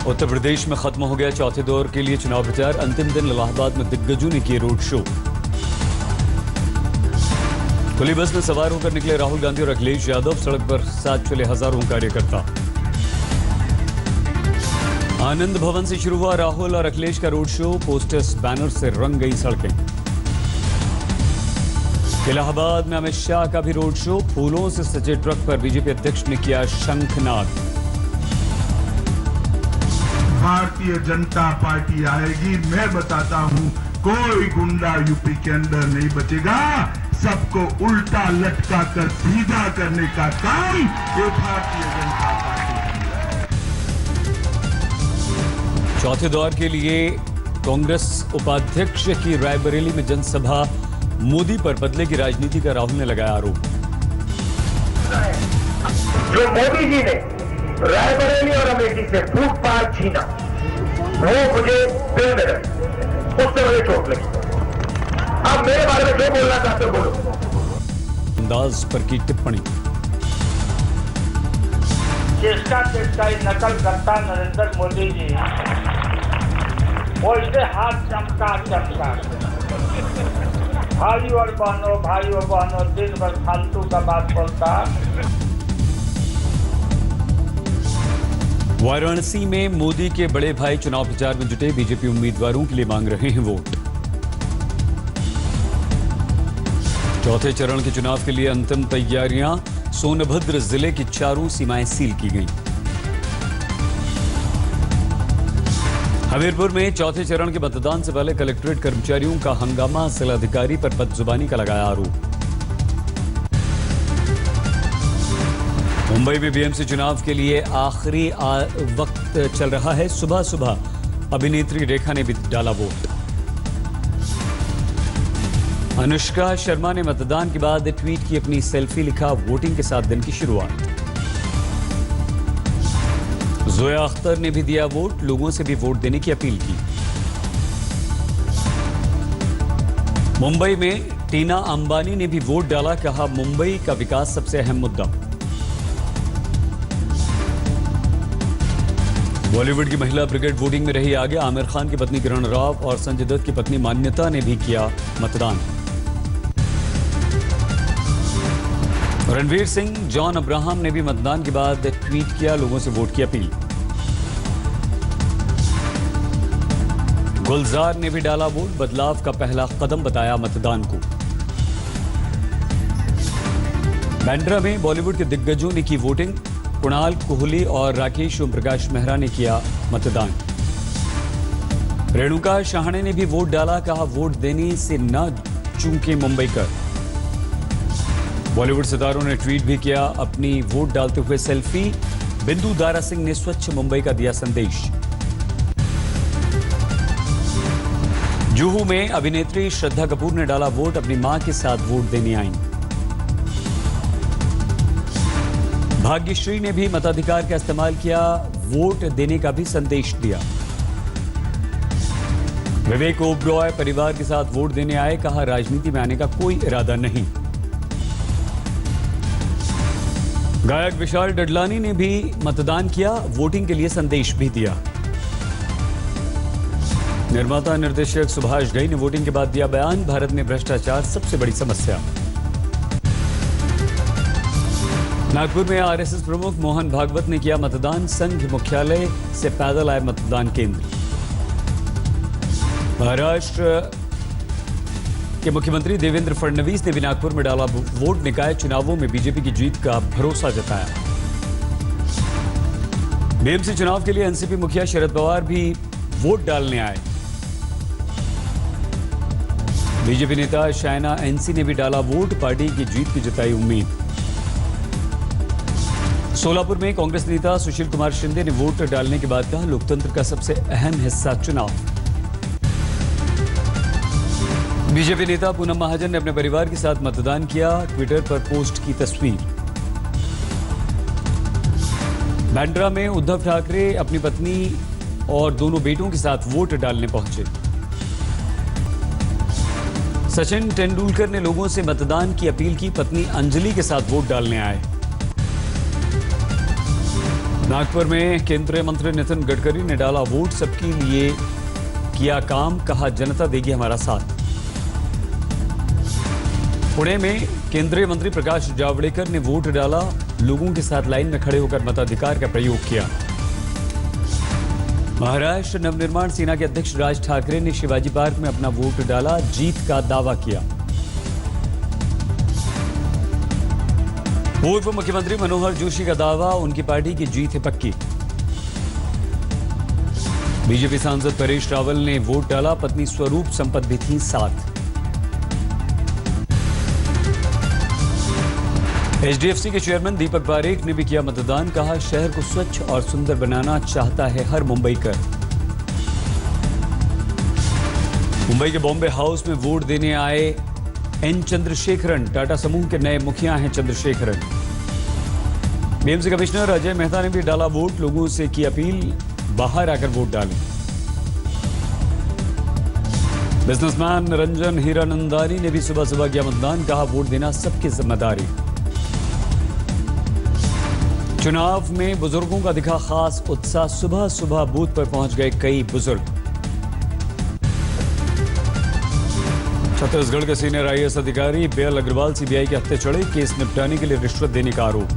उत्तर प्रदेश में खत्म हो गया चौथे दौर के लिए चुनाव प्रचार। अंतिम दिन इलाहाबाद में दिग्गजों ने किए रोड शो। खुली बस में सवार होकर निकले राहुल गांधी और अखिलेश यादव। सड़क पर साथ चले हजारों कार्यकर्ता। आनंद भवन से शुरू हुआ राहुल और अखिलेश का रोड शो। पोस्टर्स बैनर से रंग गई सड़कें। इलाहाबाद में अमित शाह का भी रोड शो। फूलों से सजे ट्रक पर बीजेपी अध्यक्ष ने किया शंखनाद। भारतीय जनता पार्टी आएगी, मैं बताता हूं, कोई गुंडा यूपी के अंदर नहीं बचेगा। सबको उल्टा लटका कर सीधा करने का काम ये भारतीय जनता पार्टी है। चौथे दौर के लिए कांग्रेस उपाध्यक्ष की रायबरेली में जनसभा। मोदी पर बदले की राजनीति का राहुल ने लगाया आरोप। जो मोदी जी ने रायबरेली और अमेठी से फूट पार छीना, वो मुझे दिल में रहे, उससे मुझे चोट लगी। अब मेरे बारे में जो बोलना चाहते हो बोलो। अंदाज पर की टिप्पणी। चेष्टा नकल करता नरेंद्र मोदी जी, वो इससे हाथ चमका भाई और बहनों दिन भर फालतू का बात बोलता। वाराणसी में मोदी के बड़े भाई चुनाव प्रचार में जुटे। बीजेपी उम्मीदवारों के लिए मांग रहे हैं वोट। चौथे चरण के चुनाव के लिए अंतिम तैयारियां। सोनभद्र जिले की चारों सीमाएं सील की गईं। हमीरपुर में चौथे चरण के मतदान से पहले कलेक्ट्रेट कर्मचारियों का हंगामा। जिलाधिकारी पर बदजुबानी का लगाया आरोप। मुंबई में बीएमसी चुनाव के लिए आखिरी वक्त चल रहा है। सुबह सुबह अभिनेत्री रेखा ने भी डाला वोट। अनुष्का शर्मा ने मतदान के बाद ट्वीट की अपनी सेल्फी। लिखा, वोटिंग के साथ दिन की शुरुआत। जोया अख्तर ने भी दिया वोट। लोगों से भी वोट देने की अपील की। मुंबई में टीना अंबानी ने भी वोट डाला। कहा, मुंबई का विकास सबसे अहम मुद्दा। बॉलीवुड की महिला ब्रिगेड वोटिंग में रही आगे। आमिर खान की पत्नी किरण राव और संजय दत्त की पत्नी मान्यता ने भी किया मतदान। रणवीर सिंह, जॉन अब्राहम ने भी मतदान के बाद ट्वीट किया, लोगों से वोट की अपील। गुलजार ने भी डाला वोट। बदलाव का पहला कदम बताया मतदान को। बांद्रा में बॉलीवुड के दिग्गजों ने की वोटिंग। कुणाल कोहली और राकेश ओमप्रकाश मेहरा ने किया मतदान। रेणुका शहाणे ने भी वोट डाला। कहा, वोट देने से न चूके मुंबईकर। बॉलीवुड सितारों ने ट्वीट भी किया अपनी वोट डालते हुए सेल्फी। बिंदु दारा सिंह ने स्वच्छ मुंबई का दिया संदेश। जुहू में अभिनेत्री श्रद्धा कपूर ने डाला वोट। अपनी मां के साथ वोट देने आईं। भाग्यश्री ने भी मताधिकार का इस्तेमाल किया। वोट देने का भी संदेश दिया। विवेक ओबरॉय परिवार के साथ वोट देने आए। कहा, राजनीति में आने का कोई इरादा नहीं। गायक विशाल डडलानी ने भी मतदान किया। वोटिंग के लिए संदेश भी दिया। निर्माता निर्देशक सुभाष घई ने वोटिंग के बाद दिया बयान। भारत में भ्रष्टाचार सबसे बड़ी समस्या। नागपुर में आरएसएस प्रमुख मोहन भागवत ने किया मतदान। संघ मुख्यालय से पैदल आए मतदान केंद्र। महाराष्ट्र के मुख्यमंत्री देवेंद्र फडणवीस ने भी नागपुर में डाला वोट। निकाय चुनावों में बीजेपी की जीत का भरोसा जताया। बीएमसी चुनाव के लिए एनसीपी मुखिया शरद पवार भी वोट डालने आए। बीजेपी नेता शायना एनसी ने भी डाला वोट। पार्टी की जीत की जताई उम्मीद। सोलापुर में कांग्रेस नेता सुशील कुमार शिंदे ने वोट डालने के बाद कहा, लोकतंत्र का सबसे अहम हिस्सा चुनाव। बीजेपी नेता पूनम महाजन ने अपने परिवार के साथ मतदान किया। ट्विटर पर पोस्ट की तस्वीर। बांद्रा में उद्धव ठाकरे अपनी पत्नी और दोनों बेटों के साथ वोट डालने पहुंचे। सचिन तेंदुलकर ने लोगों से मतदान की अपील की। पत्नी अंजलि के साथ वोट डालने आए। नागपुर में केंद्रीय मंत्री नितिन गडकरी ने डाला वोट, सबके लिए किया काम, कहा जनता देगी हमारा साथ। पुणे में केंद्रीय मंत्री प्रकाश जावड़ेकर ने वोट डाला, लोगों के साथ लाइन में खड़े होकर मताधिकार का प्रयोग किया। महाराष्ट्र नवनिर्माण सेना के अध्यक्ष राज ठाकरे ने शिवाजी पार्क में अपना वोट डाला, जीत का दावा किया। पूर्व मुख्यमंत्री मनोहर जोशी का दावा, उनकी पार्टी की जीत है पक्की। बीजेपी सांसद परेश रावल ने वोट डाला, पत्नी स्वरूप संपत भी थी साथ। एचडीएफसी के चेयरमैन दीपक पारेख ने भी किया मतदान, कहा शहर को स्वच्छ और सुंदर बनाना चाहता है हर मुंबईकर। मुंबई के बॉम्बे हाउस में वोट देने आए एन चंद्रशेखरन, टाटा समूह के नए मुखिया हैं चंद्रशेखरन। बीएमसी कमिश्नर अजय मेहता ने भी डाला वोट, लोगों से की अपील बाहर आकर वोट डालें। बिजनेसमैन निरंजन हीरानंदानी ने भी सुबह सुबह किया मतदान, कहा वोट देना सबकी जिम्मेदारी। चुनाव में बुजुर्गों का दिखा खास उत्साह, सुबह सुबह बूथ पर पहुंच गए कई बुजुर्ग। छत्तीसगढ़ के सीनियर आईएएस अधिकारी बेल अग्रवाल सीबीआई के हत्थे चढ़े, केस निपटाने के लिए रिश्वत देने का आरोप।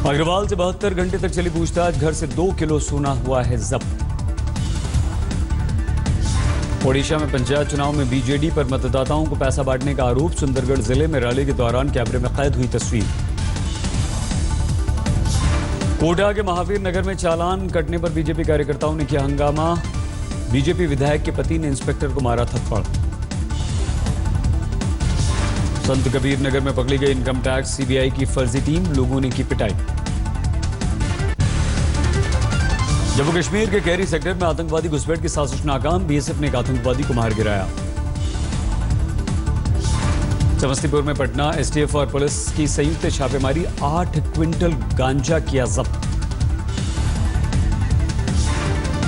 अग्रवाल से 72 घंटे तक चली पूछताछ, घर से 2 किलो सोना हुआ है जब्त। ओडिशा में पंचायत चुनाव में बीजेडी पर मतदाताओं को पैसा बांटने का आरोप, सुंदरगढ़ जिले में रैली के दौरान कैमरे में कैद हुई तस्वीर। कोटा के महावीर नगर में चालान कटने पर बीजेपी कार्यकर्ताओं ने किया हंगामा, बीजेपी विधायक के पति ने इंस्पेक्टर को मारा थप्पड़। संत कबीर नगर में पकड़ी गई इनकम टैक्स सीबीआई की फर्जी टीम, लोगों ने की पिटाई। जम्मू कश्मीर के कैरी सेक्टर में आतंकवादी घुसपैठ की साजिश नाकाम, बीएसएफ ने एक आतंकवादी को मार गिराया। समस्तीपुर में पटना एसटीएफ और पुलिस की संयुक्त छापेमारी, 8 क्विंटल गांजा किया जब्त।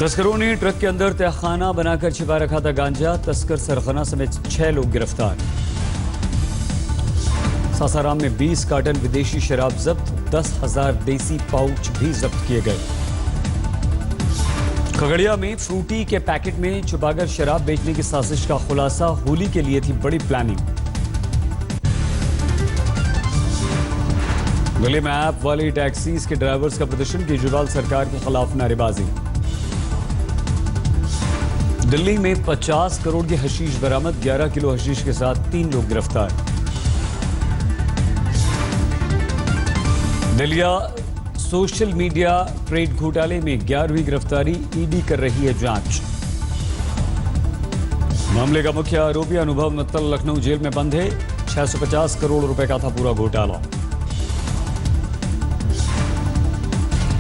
तस्करों ने ट्रक के अंदर तहखाना बनाकर छिपा रखा था गांजा, तस्कर सरखना समेत 6 लोग गिरफ्तार। सासाराम में 20 कार्टन विदेशी शराब जब्त, 10,000 देसी पाउच भी जब्त किए गए। खगड़िया में फ्रूटी के पैकेट में छुपाकर शराब बेचने की साजिश का खुलासा, होली के लिए थी बड़ी प्लानिंग। दिल्ली में ऐप वाली टैक्सीज के ड्राइवर्स का प्रदर्शन, केजरीवाल सरकार के खिलाफ नारेबाजी। दिल्ली में 50 करोड़ की हशीश बरामद, 11 किलो हशीश के साथ 3 लोग गिरफ्तार। दिल्लिया सोशल मीडिया ट्रेड घोटाले में 11वीं गिरफ्तारी, ईडी कर रही है जांच। मामले का मुख्य आरोपी अनुभव मित्तल लखनऊ जेल में बंद है, 650 करोड़ रुपए का था पूरा घोटाला।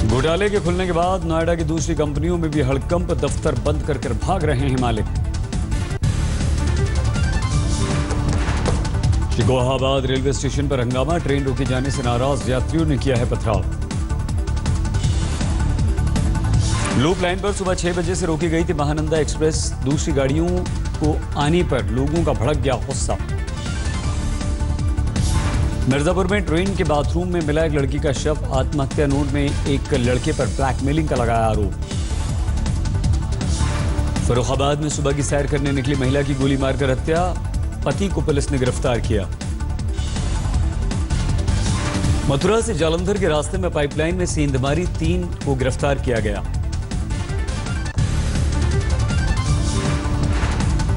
घोटाले के खुलने के बाद नोएडा की दूसरी कंपनियों में भी हड़कंप, दफ्तर बंद कर भाग रहे हैं मालिक। शिकोहाबाद रेलवे स्टेशन पर हंगामा, ट्रेन रोके जाने से नाराज यात्रियों ने किया है पथराव। लूप लाइन पर सुबह 6 बजे से रोकी गई थी महानंदा एक्सप्रेस, दूसरी गाड़ियों को आने पर लोगों का भड़क गया गुस्सा। मिर्जापुर में ट्रेन के बाथरूम में मिला एक लड़की का शव, आत्महत्या नोट में एक लड़के पर ब्लैकमेलिंग का लगाया आरोप। फर्रुखाबाद में सुबह की सैर करने निकली महिला की गोली मारकर हत्या, पति को पुलिस ने गिरफ्तार किया। मथुरा से जालंधर के रास्ते में पाइपलाइन में सेंधमारी, 3 को गिरफ्तार किया गया।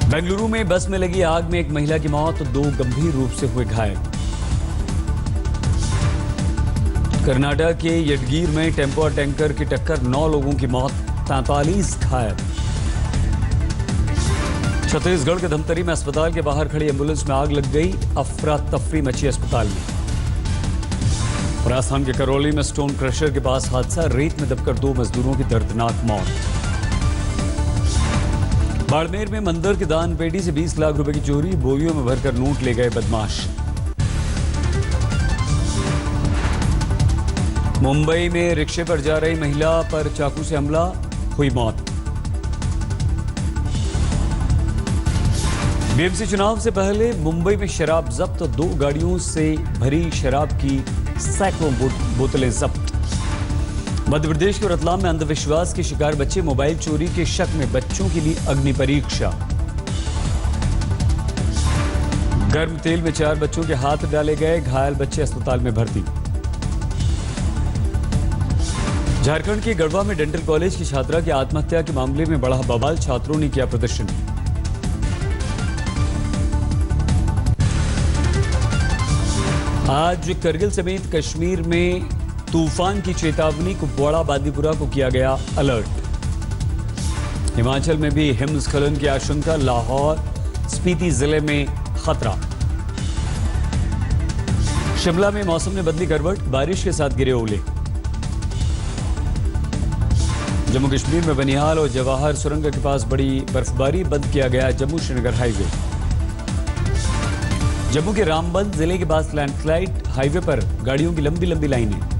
बेंगलुरु में बस में लगी आग में एक महिला की मौत, 2 गंभीर रूप से हुए घायल। कर्नाटक के यडगीर में टेम्पो और टैंकर की टक्कर, 9 लोगों की मौत, 43 घायल। छत्तीसगढ़ के धमतरी में अस्पताल के बाहर खड़ी एम्बुलेंस में आग लग गई, अफरा तफरी मची अस्पताल में। राजस्थान के करौली में स्टोन क्रशर के पास हादसा, रेत में दबकर 2 मजदूरों की दर्दनाक मौत। बाड़मेर में मंदिर की दान पेटी से 20 लाख रुपए की चोरी, बोरियों में भरकर नोट ले गए बदमाश। मुंबई में रिक्शे पर जा रही महिला पर चाकू से हमला, हुई मौत। बीएमसी चुनाव से पहले मुंबई में शराब जब्त, 2 गाड़ियों से भरी शराब की सैकड़ों बोतलें जब्त। मध्य प्रदेश के रतलाम में अंधविश्वास के शिकार बच्चे मोबाइल चोरी के शक में बच्चों के लिए अग्नि परीक्षा। गर्म तेल में 4 बच्चों के हाथ डाले गए, घायल बच्चे अस्पताल में भर्ती। झारखंड के गढ़वा में डेंटल कॉलेज की छात्रा की आत्महत्या के मामले में बढ़ा बवाल, छात्रों ने किया प्रदर्शन। आज करगिल समेत कश्मीर में तूफान की चेतावनी, कुपवाड़ा बांदीपुरा को किया गया अलर्ट। हिमाचल में भी हिमस्खलन की आशंका, लाहौर स्पीति जिले में खतरा। शिमला में मौसम ने बदली करवट, बारिश के साथ गिरे ओले। जम्मू कश्मीर में बनिहाल और जवाहर सुरंग के पास बड़ी बर्फबारी, बंद किया गया जम्मू श्रीनगर हाईवे। जम्मू के रामबन जिले के पास लैंडस्लाइड, हाईवे पर गाड़ियों की लंबी लंबी लाइनें।